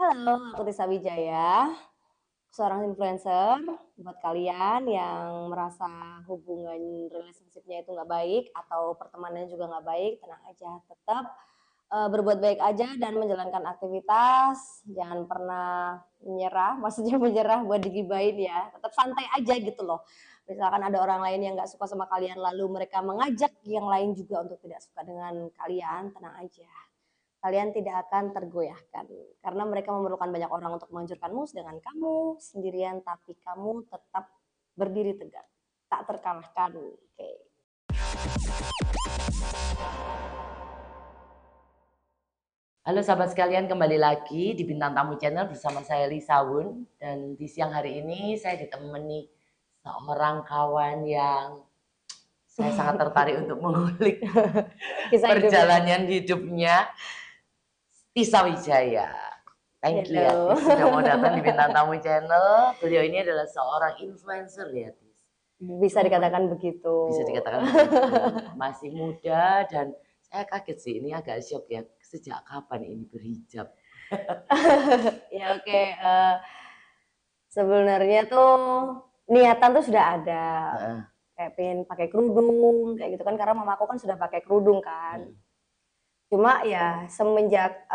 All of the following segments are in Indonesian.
Halo, aku Tisa Wijaya, seorang influencer. Buat kalian yang merasa hubungan relationship-nya itu nggak baik atau pertemanannya juga nggak baik, tenang aja, tetap berbuat baik aja dan menjalankan aktivitas. Jangan pernah menyerah, maksudnya menyerah buat digibahin ya. Tetap santai aja gitu loh. Misalkan ada orang lain yang nggak suka sama kalian, lalu mereka mengajak yang lain juga untuk tidak suka dengan kalian, tenang aja. Kalian tidak akan tergoyahkan, karena mereka memerlukan banyak orang untuk menghancurkanmu, sedangkan kamu sendirian tapi kamu tetap berdiri tegak, tak terkalahkan. Oke. Halo sahabat sekalian, kembali lagi di Bintang Tamu Channel bersama saya Lisa Wun. Dan di siang hari ini saya ditemani seorang kawan yang saya sangat tertarik untuk mengulik Kisah hidupnya. perjalanan hidupnya, Tisa Wijaya. Thank you ya Hello. Tis, sudah mau datang di Bintang Tamu Channel. Beliau ini adalah seorang influencer ya Tis. Bisa Cuman dikatakan begitu. bisa dikatakan begitu, masih muda dan saya kaget sih, ini agak shock ya, sejak kapan ini berhijab? Ya oke, sebenarnya tuh niatan tuh sudah ada, Heeh. kayak pengen pakai kerudung kayak gitu kan, karena mamaku kan sudah pakai kerudung kan. Hmm. Cuma ya semenjak,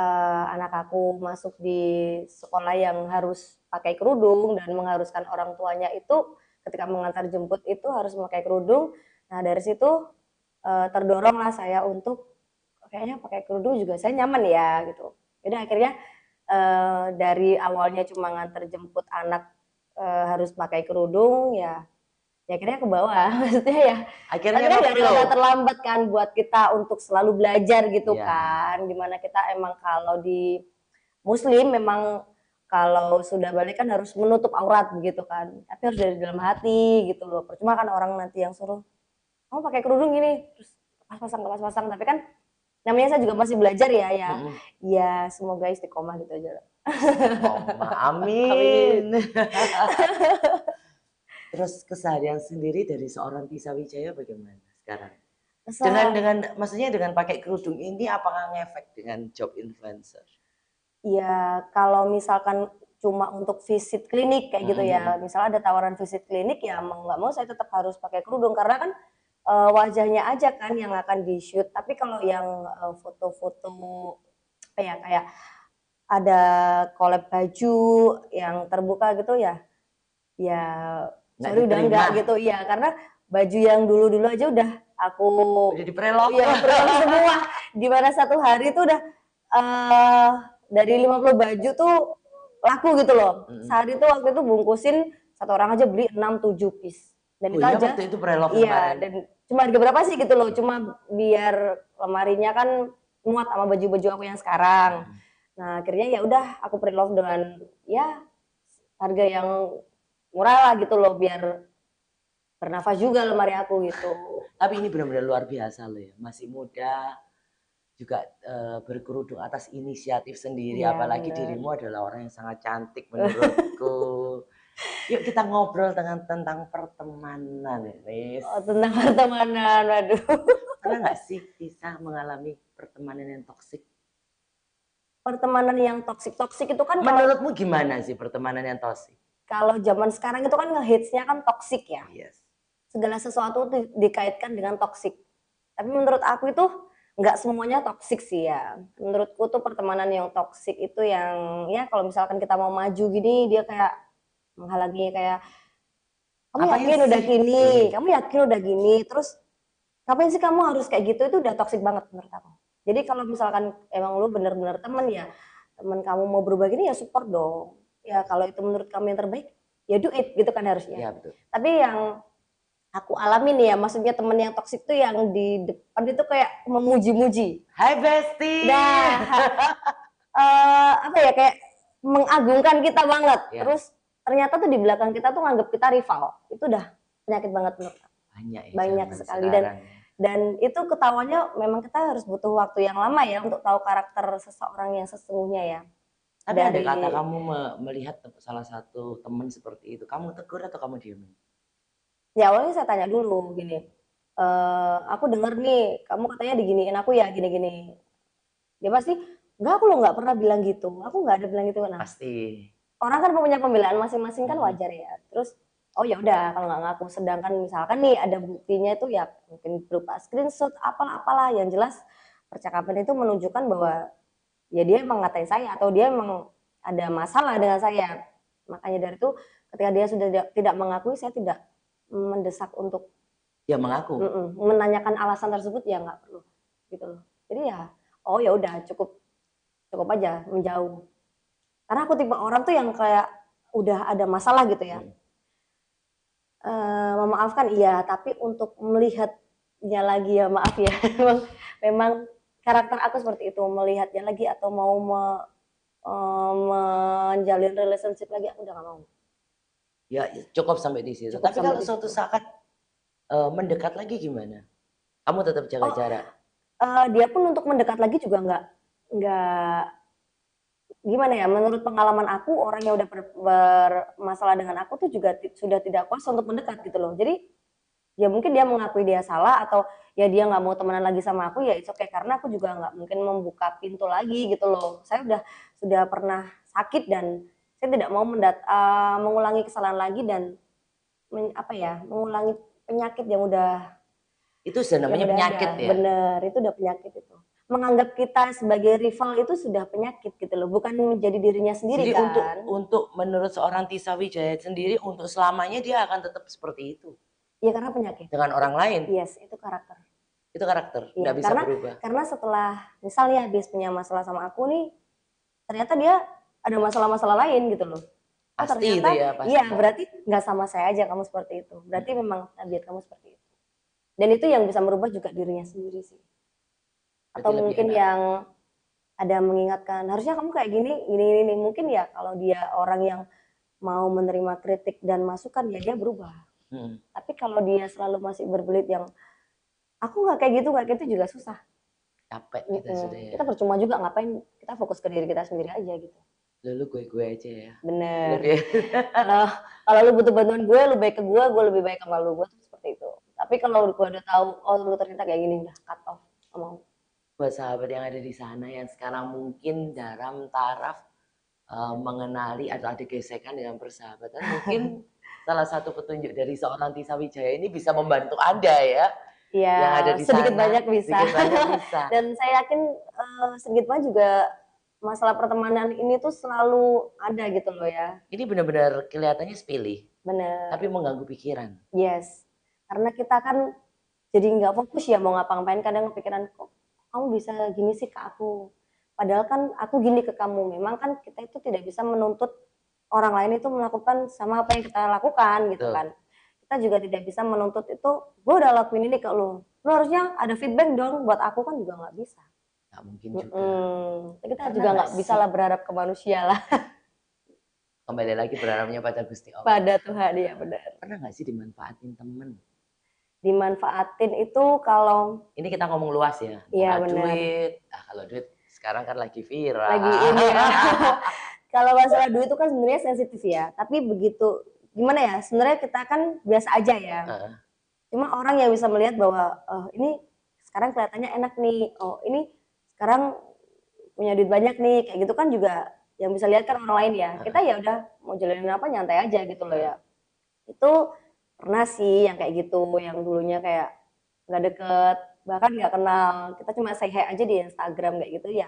anak aku masuk di sekolah yang harus pakai kerudung dan mengharuskan orang tuanya itu ketika mengantar jemput itu harus memakai kerudung. Nah dari situ, terdoronglah saya untuk kayaknya pakai kerudung juga saya nyaman ya gitu. Jadi akhirnya, dari awalnya cuma nganter jemput anak, harus pakai kerudung ya akhirnya ke bawah, maksudnya ya Akhirnya akhirnya nggak ngeflow. terlambat kan buat kita untuk selalu belajar gitu Iya, kan, dimana kita emang kalau di muslim memang kalau sudah balik kan harus menutup aurat begitu kan, tapi harus dari dalam hati gitu loh, percuma kan orang nanti yang suruh kamu pakai kerudung gini terus lepas pasang tapi kan namanya saya juga masih belajar mhm, ya semoga istiqomah gitu aja. istiqomah, amin. Amin. Terus keseharian sendiri dari seorang Tisa Wijaya bagaimana sekarang? Masa Dengan maksudnya dengan pakai kerudung ini apakah ngefek dengan job influencer? ya kalau misalkan cuma untuk visit klinik kayak gitu Mhm ya, mhm. misalnya ada tawaran visit klinik ya mau nggak mau saya tetap harus pakai kerudung karena kan wajahnya aja kan yang akan di shoot. Tapi kalau yang foto-foto apa ya kayak ada collab baju yang terbuka gitu ya Nggak sorry udah diterima, enggak gitu ya karena baju yang dulu-dulu aja udah aku udah di-prelog. ya prelove semua di mana satu hari itu udah eh dari 50 baju tuh laku gitu loh. Mhm. Sehari itu waktu itu bungkusin satu orang aja beli 6 7 piece. Dan Oh itu iya aja. waktu itu prelog Iya, kemarin. dan cuma harga berapa sih gitu loh. Cuma biar lemarinya kan muat sama baju-baju aku yang sekarang. Mhm. Nah, akhirnya ya udah aku pre-love dengan ya harga yang murah lah gitu loh biar bernafas juga lemari aku gitu. Tapi ini benar-benar luar biasa loh ya, masih muda, juga berkerudung atas inisiatif sendiri, Iya apalagi bener. dirimu adalah orang yang sangat cantik menurutku. Yuk kita ngobrol tentang pertemanan, Riz. Oh, tentang pertemanan, waduh. Pernah nggak sih Tisa mengalami pertemanan yang toksik? Pertemanan yang toksik-toksik itu kan kalau Menurutmu gimana sih pertemanan yang toksik? kalau zaman sekarang itu kan ngehitsnya kan toksik ya. Yes. Segala sesuatu dikaitkan dengan toksik. Tapi menurut aku itu nggak semuanya toksik sih ya. Menurutku tuh pertemanan yang toksik itu yang ya kalau misalkan kita mau maju gini dia kayak menghalangi kayak kamu Apanya yakin udah sih? gini, Iya. kamu yakin udah gini, terus ngapain sih kamu harus kayak gitu itu udah toksik banget menurut aku. Jadi kalau misalkan emang lu bener-bener temen ya, temen kamu mau berubah gini ya support dong. Ya kalau itu menurut kamu yang terbaik, ya do it gitu kan harusnya. Iya betul. Tapi yang aku alamin ya, maksudnya temen yang toksik tuh yang di depan itu kayak memuji-muji. Hai Besti. Dah, apa ya kayak mengagungkan kita banget. Ya, Terus ternyata tuh di belakang kita tuh nganggep kita rival. Itu udah penyakit banget menurut aku. banyak ya Banyak zaman sekali sekarang ya. dan itu ketawanya memang kita harus butuh waktu yang lama ya untuk tahu karakter seseorang yang sesungguhnya ya. Tapi ada kata Dari kamu melihat salah satu teman seperti itu, kamu tegur atau kamu diemin? ya awalnya saya tanya dulu gini, aku denger nih kamu katanya diginiin aku ya gini-gini. Dia pasti Enggak, aku lo nggak pernah bilang gitu. Aku nggak ada bilang gitu. Nah, Pasti. orang kan punya pembelaan masing-masing kan Mm-mm. wajar ya. Terus oh ya udah kalau nggak ngaku, sedangkan misalkan nih ada buktinya itu ya mungkin berupa screenshot apalah yang jelas percakapan itu menunjukkan bahwa ya dia emang ngatain saya atau dia emang ada masalah dengan saya. Makanya dari itu ketika dia sudah tidak mengakui, saya tidak mendesak untuk Ya mengaku. menanyakan alasan tersebut, ya nggak perlu gitu loh. Jadi ya oh ya udah cukup cukup aja menjauh. Karena aku tipe orang tuh yang kayak udah ada masalah gitu ya. Mm. Memaafkan iya, tapi untuk melihatnya lagi ya maaf ya, memang karakter aku seperti itu, melihatnya lagi atau mau menjalin relationship lagi aku udah gak mau. Ya cukup sampai di situ. Cukup Tapi sampai kalau di suatu situ. saat mendekat lagi gimana? Kamu tetap jaga Oh, jarak. dia pun untuk mendekat lagi juga nggak gimana ya, menurut pengalaman aku orang yang udah bermasalah dengan aku tuh juga sudah tidak kuasa untuk mendekat gitu loh. Jadi ya mungkin dia mengakui dia salah atau ya dia nggak mau temenan lagi sama aku, ya itu oke, karena aku juga nggak mungkin membuka pintu lagi gitu loh. Saya sudah pernah sakit dan saya tidak mau mengulangi kesalahan lagi dan apa ya, mengulangi penyakit Itu sudah yang namanya udah ada. penyakit ya. Bener, itu udah penyakit itu. Menganggap kita sebagai rival itu sudah penyakit gitu loh, bukan menjadi dirinya sendiri Jadi untuk kan. menurut seorang Tisa Wijaya sendiri untuk selamanya dia akan tetap seperti itu Ya karena penyakit. dengan orang lain. Yes, itu karakter. Itu karakter, Iya, nggak bisa karena berubah. setelah misalnya habis punya masalah sama aku nih, ternyata dia ada masalah-masalah lain gitu loh. Oh Pasti itu ternyata ya iya, pasti. berarti nggak sama saya aja kamu seperti itu. Berarti memang tabiat kamu seperti itu. Dan itu yang bisa merubah juga dirinya sendiri sih. Berarti Atau lebih mungkin enak. yang ada mengingatkan, harusnya kamu kayak gini, gini. Mungkin ya kalau dia orang yang mau menerima kritik dan masukan ya dia berubah. Hmm, Tapi kalau dia selalu masih berbelit yang aku nggak kayak gitu juga susah. capek kita sudah ya. Kita percuma juga, ngapain kita fokus ke diri kita sendiri aja gitu. Lalu gue aja ya. Bener. Lebih. Kalau kalau lu butuh bantuan gue, lu baik ke gue lebih baik sama lu, gue tuh seperti itu. Tapi kalau gue udah tahu, oh lu ternyata kayak gini, udah cut off, gak mau. Buat sahabat yang ada di sana yang sekarang mungkin dalam taraf mengenali atau ada gesekan dengan persahabatan, mungkin salah satu petunjuk dari seorang Tisa Wijaya ini bisa membantu Anda ya, Ya yang ada di sedikit sana, banyak bisa. sedikit banyak bisa. Dan saya yakin sedikit banyak juga masalah pertemanan ini tuh selalu ada gitu loh ya. Ini benar-benar kelihatannya sepele, tapi Bener. mengganggu pikiran. Yes. Karena kita kan jadi nggak fokus ya mau ngapa-ngapain, kadang kepikiran kok kamu bisa gini sih ke aku. Padahal kan aku gini ke kamu. Memang kan kita itu tidak bisa menuntut orang lain itu melakukan sama apa yang kita lakukan gitu Betul. kan. Kita juga tidak bisa menuntut itu, gue udah lakuin ini ke lu. Lu harusnya ada feedback dong, buat aku kan juga nggak bisa. Nggak mungkin juga. Kita Karena juga nggak nggak bisa sih, lah berharap ke manusia lah. kembali lagi berharapnya pada Gusti Allah. Pada Tuhan, ya benar. Pernah nggak sih dimanfaatin temen? Dimanfaatin itu kalau Ini kita ngomong luas ya, iya entah benar. duit. Nah, kalau duit sekarang kan lagi viral. Lagi ini ya. Kalau masalah duit itu kan sebenarnya sensitif ya. Tapi begitu gimana ya? Sebenarnya kita kan biasa aja ya. Cuma orang yang bisa melihat bahwa oh, ini sekarang kelihatannya enak nih. Oh, ini sekarang punya duit banyak nih. Kayak gitu kan juga yang bisa lihat kan orang lain ya. Kita ya udah mau jalanin apa nyantai aja gitu loh ya. Itu pernah sih yang kayak gitu, yang dulunya kayak nggak deket, bahkan nggak kenal. Kita cuma say hi aja di Instagram kayak gitu ya.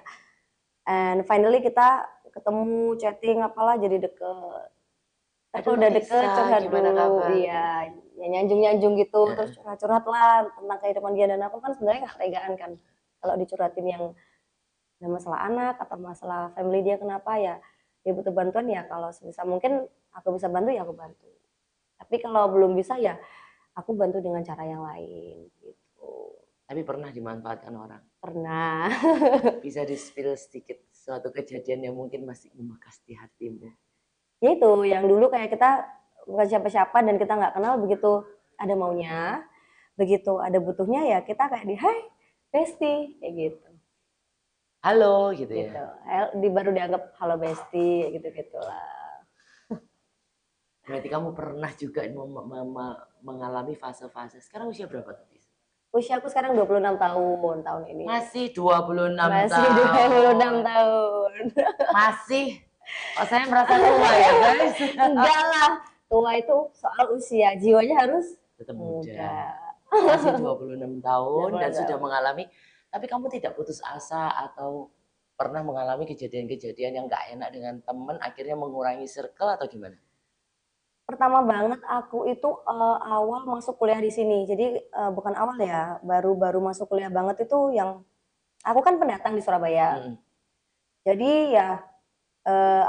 And finally kita ketemu, chatting apalah jadi deket. Tapi Aduh udah deket Tisa, curhat gimana dulu, kabarnya? iya, ya nyanjung-nyanjung gitu, terus curhat-curhat lah tentang kehidupan dia dan aku kan sebenarnya nggak tegaan kan kalau dicurhatin yang ada masalah anak atau masalah family dia kenapa ya dia butuh bantuan ya kalau sebisa mungkin aku bisa bantu ya aku bantu. Tapi kalau belum bisa ya aku bantu dengan cara yang lain gitu. Tapi pernah dimanfaatkan orang? Pernah. Bisa di-spill sedikit suatu kejadian yang mungkin masih membekas di hatimu? Ya itu yang dulu kayak kita bukan siapa-siapa dan kita nggak kenal, begitu ada maunya, begitu ada butuhnya ya kita kayak di hai besti kayak gitu Halo gitu ya. gitu baru dianggap halo besti gitu gitulah. Berarti kamu pernah juga mengalami fase-fase. Sekarang usia berapa tuh, Tis? Usiaku sekarang 26 tahun tahun ini. Masih 26 Masih 26 tahun. tahun. Masih. Oh, saya merasa tua ya, guys. Enggak lah. Tua itu soal usia, jiwanya harus Tetap muda. muda. Masih 26 tahun 26 dan sudah tahun. mengalami, tapi kamu tidak putus asa atau pernah mengalami kejadian-kejadian yang nggak enak dengan teman, akhirnya mengurangi circle atau gimana? Pertama banget aku itu awal masuk kuliah di sini. Jadi bukan awal ya, baru-baru masuk kuliah banget itu yang aku kan pendatang di Surabaya. Mm-mm. Jadi ya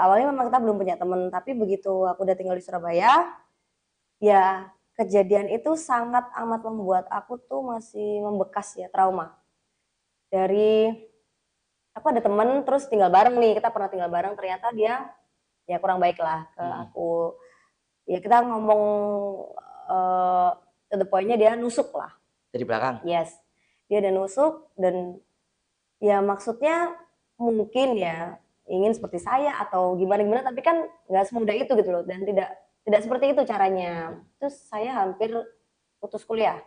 awalnya memang kita belum punya temen, tapi begitu aku udah tinggal di Surabaya, ya kejadian itu sangat amat membuat aku tuh masih membekas ya, trauma. Dari aku ada temen terus tinggal bareng nih, kita pernah tinggal bareng, ternyata dia ya kurang baik lah ke Mm-mm. aku. Ya kita ngomong uh, to the point-nya dia nusuk lah. Dari belakang. Yes, dia udah nusuk dan ya maksudnya mungkin ya ingin seperti saya atau gimana gimana, tapi kan nggak semudah itu gitu loh, dan tidak seperti itu caranya. Terus saya hampir putus kuliah,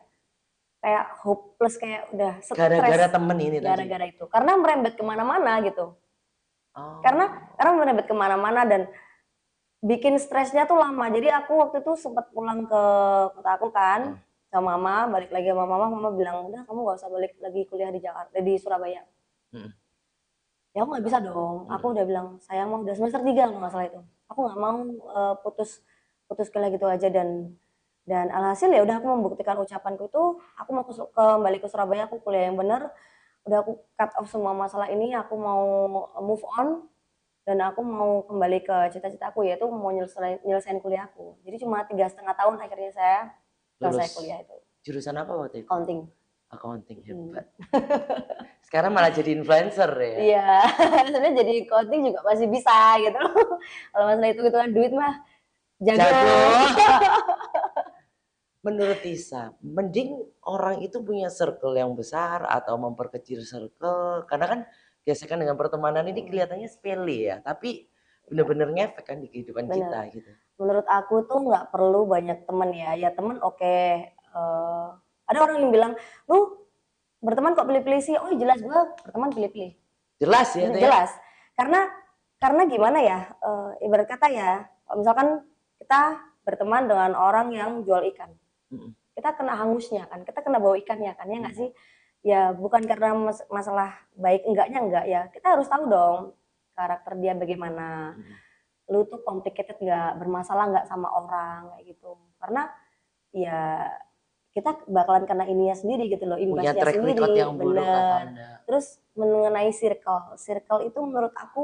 kayak hopeless, kayak udah Gara-gara stres temen ini tadi. gara-gara itu, karena merembet kemana-mana gitu. Oh. Karena merembet kemana-mana dan bikin stresnya tuh lama. Jadi aku waktu itu sempat pulang ke kota aku kan, sama mama, balik lagi sama mama. Mama bilang udah kamu gak usah balik lagi kuliah di Jakarta, di Surabaya. Mm-mm. Ya aku nggak bisa dong. Aku udah bilang sayang mah udah semester 3 kalau nggak salah itu. Aku nggak mau putus putus kuliah gitu aja, dan alhasil ya udah aku membuktikan ucapanku itu. Aku mau kembali ke Surabaya, aku kuliah yang bener. Udah aku cut off semua masalah ini, aku mau move on dan aku mau kembali ke cita-citaku, yaitu mau nyelesain kuliahku. Jadi cuma 3,5 tahun akhirnya saya selesai Lulus. kuliah itu. Jurusan apa waktu itu? Accounting. Accounting, hebat. Sekarang malah jadi influencer ya? Iya, sebenarnya jadi accounting juga masih bisa gitu. Kalau masalah itu kan duit mah jago. Jago. Menurut Tisa, mending orang itu punya circle yang besar atau memperkecil circle? Karena kan biasakan dengan pertemanan ini kelihatannya sepele ya, tapi bener-bener ngefek kan di kehidupan Bener. kita gitu. Menurut aku tuh nggak perlu banyak temen ya. Ya temen oke. Ada orang yang bilang, lu berteman kok pilih-pilih sih? Oh jelas gue berteman pilih-pilih. Jelas ya itu ya? Jelas. Karena gimana ya? Ibarat kata ya, kalau misalkan kita berteman dengan orang yang jual ikan, kita kena hangusnya kan, kita kena bau ikannya kan, ya nggak sih? Ya bukan karena masalah baik enggaknya, enggak ya. Kita harus tahu dong karakter dia bagaimana. Lu tuh complicated nggak, bermasalah nggak sama orang kayak gitu. Karena ya kita bakalan kena ininya sendiri gitu loh, Punya imbasnya track record sendiri, yang buruk atau bener. enggak? Terus mengenai circle itu menurut aku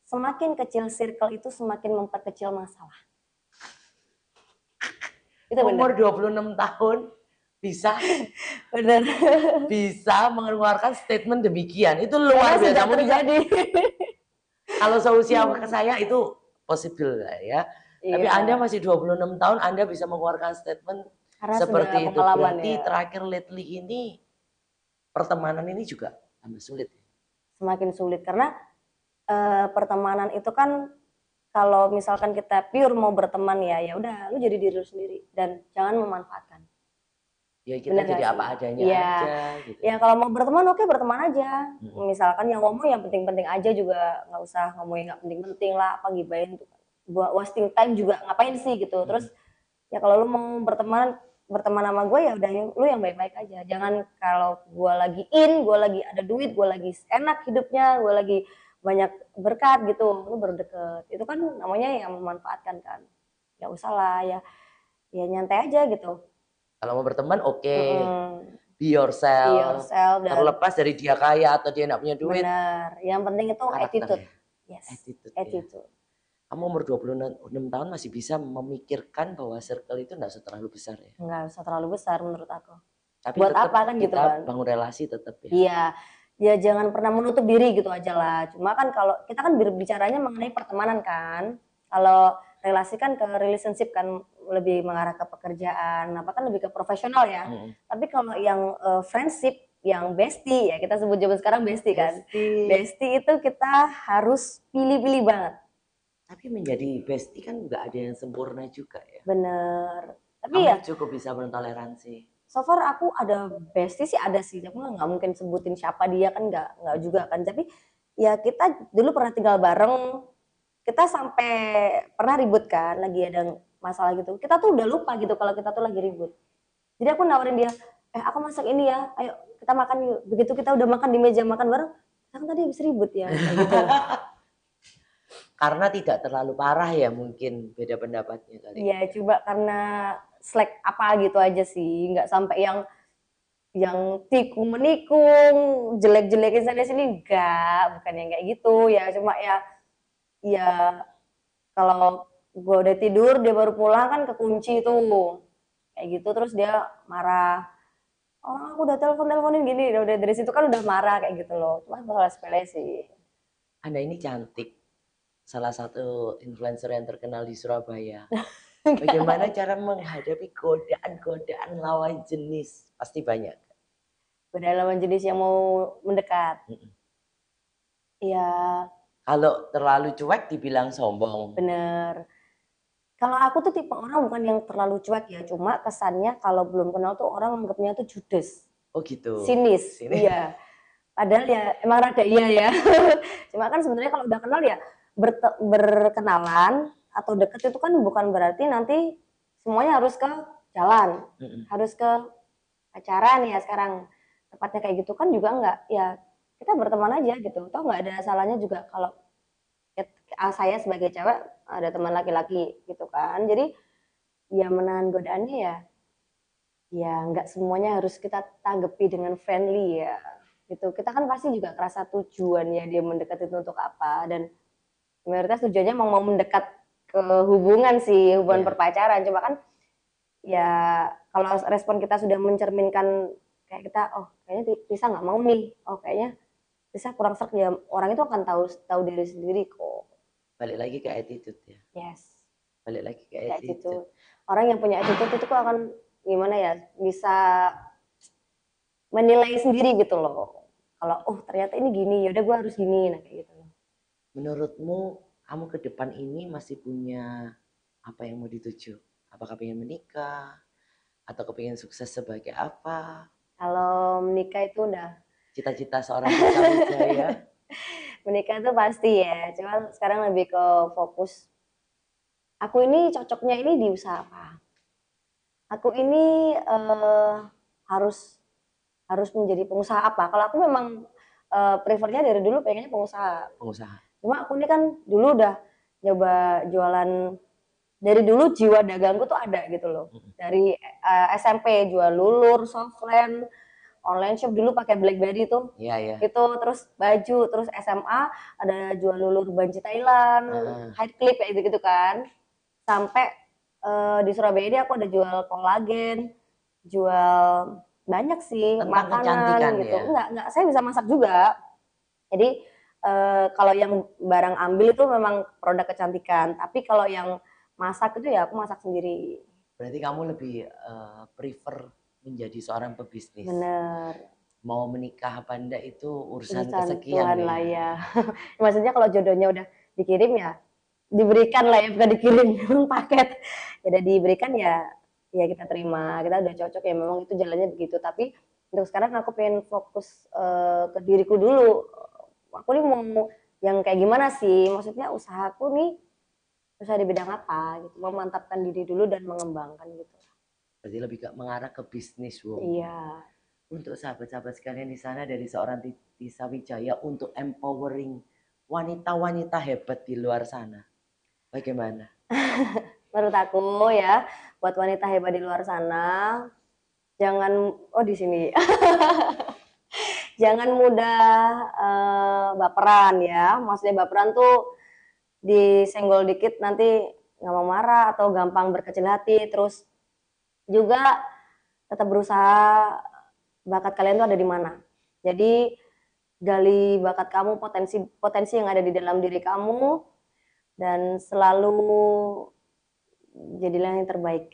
semakin kecil circle itu semakin memperkecil masalah. Itu Umur bener. 26 tahun bisa Bener. bisa mengeluarkan statement demikian. Itu luar Karena biasa. sudah Mungkin terjadi. kalau seusia ke saya itu possible lah ya. Tapi Iya. Anda masih 26 tahun, Anda bisa mengeluarkan statement Karena sudah seperti itu. pengalaman Berarti ya. terakhir lately ini pertemanan ini juga tambah sulit. Semakin sulit karena pertemanan itu kan kalau misalkan kita pure mau berteman ya, ya udah lu jadi diri lu sendiri dan jangan memanfaatkan. Ya kita Bener jadi gak apa sih? adanya Iya. aja gitu. Ya kalau mau berteman oke berteman aja. Misalkan yang ngomong yang penting-penting aja juga nggak usah ngomongin nggak penting-penting lah, apa gibahin buat wasting time juga ngapain sih gitu. Terus ya kalau lu mau berteman sama gue ya udah lu yang baik-baik aja. Jangan kalau gue lagi gue lagi ada duit, gue lagi enak hidupnya, gue lagi banyak berkat gitu, lu berdeket. Itu kan namanya yang memanfaatkan kan. Ya usah lah ya, ya nyantai aja gitu. Kalau mau berteman oke. Be Be yourself. yourself dan Terlepas dari dia kaya atau dia nggak punya duit. benar. Yang penting itu attitude. Karakternya. Yes. Attitude. Attitude. Kamu umur 26 tahun masih bisa memikirkan bahwa circle itu nggak usah terlalu besar ya. Nggak usah terlalu besar menurut aku. Tapi Buat tetap apa kan gitu kita kan? bangun relasi tetap ya. Iya. Ya jangan pernah menutup diri gitu aja lah. Cuma kan kalau kita kan berbicaranya mengenai pertemanan kan. Kalau relasi kan ke relationship kan lebih mengarah ke pekerjaan, apa kan lebih ke profesional ya. Tapi kalau yang friendship, yang bestie ya, kita sebut zaman sekarang bestie kan. Bestie itu kita harus pilih-pilih banget. Tapi menjadi bestie kan nggak ada yang sempurna juga ya. Bener. Tapi Kamu ya cukup bisa bertoleransi. so far aku ada bestie sih ada sih, aku nggak mungkin sebutin siapa dia kan nggak juga kan. Tapi ya kita dulu pernah tinggal bareng, kita sampai pernah ribut kan, lagi ada masalah gitu. Kita tuh udah lupa gitu kalau kita tuh lagi ribut. Jadi aku nawarin dia, aku masak ini ya, ayo kita makan yuk. Begitu kita udah makan di meja makan bareng, kita kan tadi habis ribut ya, kayak gitu. Karena tidak terlalu parah ya mungkin beda pendapatnya kali. Iya, coba karena slack apa gitu aja sih, nggak sampai yang tikung menikung, jelek-jelekin sana sini enggak, bukan yang kayak gitu ya, cuma ya kalau gue udah tidur dia baru pulang kan kekunci tuh kayak gitu, terus dia marah, oh aku udah teleponin gini, udah dari situ kan udah marah kayak gitu loh, cuma masalah sepele sih. Anda ini cantik, salah satu influencer yang terkenal di Surabaya. Bagaimana cara menghadapi godaan-godaan lawan jenis? Pasti banyak. Beda lawan jenis yang mau mendekat. Ya Kalau terlalu cuek dibilang sombong. bener. Kalau aku tuh tipe orang bukan yang terlalu cuek ya, cuma kesannya kalau belum kenal tuh orang anggapnya tuh judes, Oh gitu. sinis, Sini. iya. Padahal ya emang rada iya ya. Cuma kan sebenarnya kalau udah kenal ya berkenalan atau deket itu kan bukan berarti nanti semuanya harus ke jalan, harus ke pacaran ya sekarang. Tepatnya kayak gitu kan juga enggak, ya kita berteman aja gitu. Toh nggak ada salahnya juga kalau saya sebagai cewek ada teman laki-laki gitu kan. Jadi ya menahan godaannya ya nggak semuanya harus kita tanggapi dengan friendly ya gitu. Kita kan pasti juga kerasa tujuannya dia mendekat itu untuk apa, dan mayoritas tujuannya mau mendekat ke hubungan sih, hubungan perpacaran. Coba kan ya kalau respon kita sudah mencerminkan kayak kita, oh kayaknya Risa nggak mau nih, oh kayaknya Risa kurang serk ya, orang itu akan tahu tahu diri sendiri kok. Balik lagi ke attitude ya. Yes. Balik lagi ke Kayak attitude. gitu. Orang yang punya attitude itu kok akan gimana ya, bisa menilai sendiri gitu loh. Kalau oh ternyata ini gini, yaudah gue harus gini, nah kayak gitu loh. Menurutmu kamu ke depan ini masih punya apa yang mau dituju? Apakah pengen menikah? Atau kepingin sukses sebagai apa? Kalau menikah itu udah Cita-cita seorang Risa Wijaya. menikah itu pasti ya. Cuman sekarang lebih ke fokus. Aku ini cocoknya ini di usaha apa? Aku ini harus harus menjadi pengusaha apa? Kalau aku memang prefernya dari dulu pengennya pengusaha. Pengusaha. Cuma aku ini kan dulu udah nyoba jualan, dari dulu jiwa dagangku tuh ada gitu loh. Dari SMP jual lulur, softland, online shop dulu pakai BlackBerry tuh. Iya, iya. Itu terus baju, terus SMA ada jual lulur banci Thailand, high clip kayak gitu-gitu kan. Sampai di Surabaya ini aku ada jual kolagen, jual banyak sih Tentang makanan kecantikan gitu. ya. Enggak, saya bisa masak juga. Jadi kalau yang barang ambil itu memang produk kecantikan, tapi kalau yang masak itu ya aku masak sendiri. Berarti kamu lebih prefer menjadi seorang pebisnis. Bener. Mau menikah apa enggak itu urusan Urusan kesekian Tuhan ya. lah ya. Maksudnya kalau jodohnya udah dikirim ya diberikan lah ya, bukan dikirim memang paket. Ya udah diberikan ya kita terima, kita udah cocok ya memang itu jalannya begitu. Tapi untuk sekarang aku pengen fokus ke diriku dulu. Aku nih mau yang kayak gimana sih? Maksudnya usahaku nih usaha di bidang apa gitu, memantapkan diri dulu dan mengembangkan gitu. Berarti lebih mengarah ke bisnis, Wong. Iya. Untuk sahabat-sahabat sekalian di sana dari seorang Risa Wijaya untuk empowering wanita-wanita hebat di luar sana. Bagaimana? Menurut aku ya, buat wanita hebat di luar sana, jangan di sini. Jangan mudah baperan ya. Maksudnya baperan tuh disenggol dikit nanti nggak mau marah atau gampang berkecil hati. Terus juga tetap berusaha bakat kalian tuh ada di mana. Jadi gali bakat kamu, potensi yang ada di dalam diri kamu, dan selalu jadilah yang terbaik.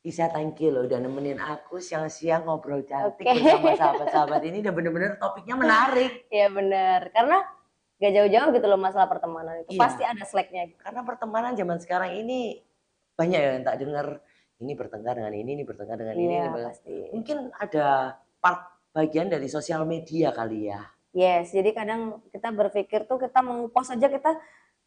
Isa, thank you loh udah nemenin aku siang-siang ngobrol cantik bersama sahabat-sahabat ini. Udah bener-bener topiknya menarik. Iya bener, karena gak jauh-jauh gitu loh masalah pertemanan itu. Pasti ada slacknya. Karena pertemanan zaman sekarang ini banyak yang tak dengar ini bertengkar dengan ini bertengkar dengan Iya, ini. pasti. Mungkin ada part bagian dari sosial media kali ya. Yes, jadi kadang kita berpikir tuh kita mau post aja kita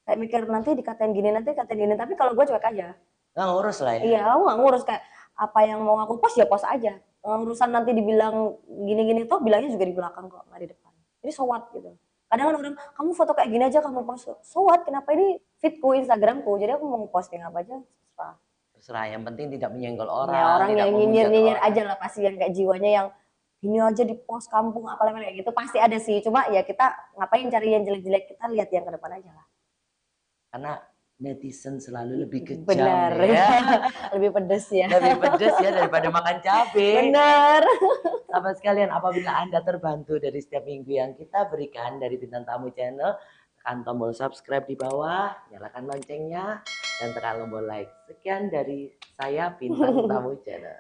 kayak mikir nanti dikatain gini, nanti dikatain gini, tapi kalau gue cuek aja. Nggak ngurus lah ya. Iya, aku nggak ngurus kayak apa yang mau aku post ya post aja. Urusan nanti dibilang gini-gini tuh bilangnya juga di belakang kok, nggak di depan. Ini so what gitu. Kadang kan orang, kamu foto kayak gini aja kamu post. So what? Kenapa ini fitku, Instagramku. Jadi aku mau posting apa aja, terserah. Terserah, yang penting tidak menyenggol Ya orang, orang tidak yang menghujat nyinyir-nyinyir orang. aja lah pasti yang kayak jiwanya yang ini aja di post kampung apalagi kayak gitu pasti ada sih. Cuma ya kita ngapain cari yang jelek-jelek, kita lihat yang ke depan aja lah. Karena netizen selalu lebih kejam Benar, ya. lebih pedes ya. Lebih pedes ya daripada makan cabai. Benar. Sahabat sekalian, apabila Anda terbantu dari setiap minggu yang kita berikan dari Bintang Tamu Channel, tekan tombol subscribe di bawah, nyalakan loncengnya, dan tekan tombol like. Sekian dari saya, Bintang Tamu Channel.